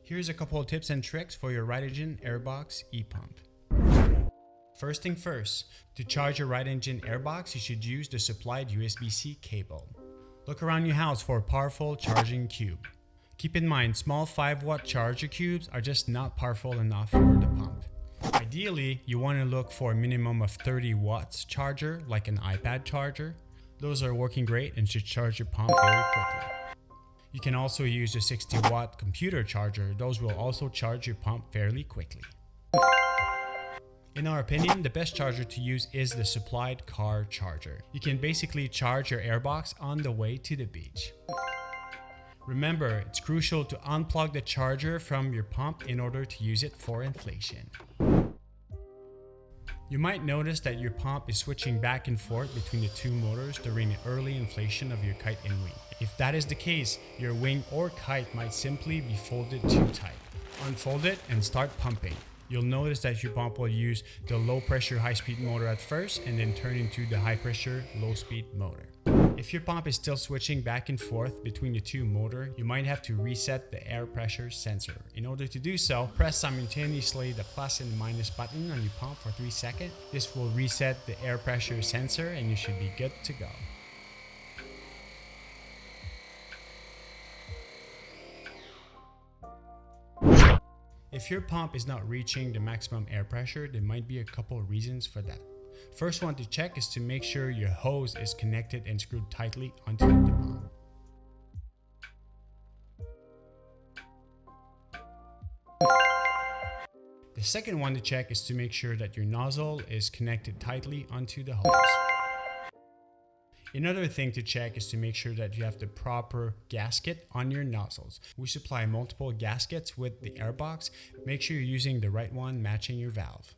Here's a couple of tips and tricks for your right engine airbox e-pump. First thing first, to charge your right engine airbox, you should use the supplied USB-C cable. Look around your house for a powerful charging cube. Keep in mind, small 5-watt charger cubes are just not powerful enough for the pump. Ideally, you want to look for a minimum of 30 watts charger, like an iPad charger. Those are working great and should charge your pump very quickly. You can also use a 60-watt computer charger. Those will also charge your pump fairly quickly. In our opinion, the best charger to use is the supplied car charger. You can basically charge your airbox on the way to the beach. Remember, it's crucial to unplug the charger from your pump in order to use it for inflation. You might notice that your pump is switching back and forth between the two motors during the early inflation of your kite and wing. If that is the case, your wing or kite might simply be folded too tight. Unfold it and start pumping. You'll notice that your pump will use the low pressure high speed motor at first and then turn into the high pressure low speed motor. If your pump is still switching back and forth between the two motors, you might have to reset the air pressure sensor. In order to do so, press simultaneously the plus and minus button on your pump for 3 seconds. This will reset the air pressure sensor and you should be good to go. If your pump is not reaching the maximum air pressure, there might be a couple of reasons for that. First one to check is to make sure your hose is connected and screwed tightly onto the pump. The second one to check is to make sure that your nozzle is connected tightly onto the hose. Another thing to check is to make sure that you have the proper gasket on your nozzles. We supply multiple gaskets with the airbox. Make sure you're using the right one matching your valve.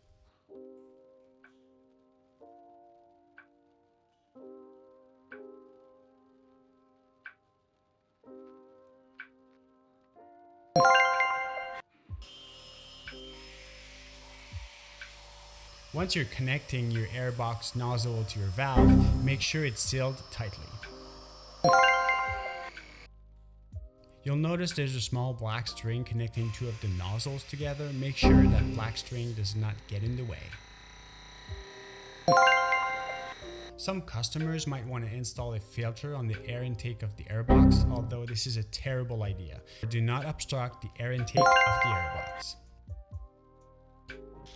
Once you're connecting your airbox nozzle to your valve, make sure it's sealed tightly. You'll notice there's a small black string connecting two of the nozzles together. Make sure that black string does not get in the way. Some customers might want to install a filter on the air intake of the airbox, although this is a terrible idea. Do not obstruct the air intake of the airbox.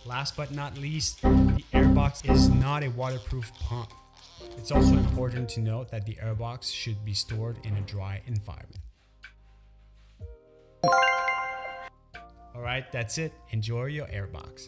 Last but not least, the airbox is not a waterproof pump. It's also important to note that the airbox should be stored in a dry environment. Alright, that's it. Enjoy your airbox.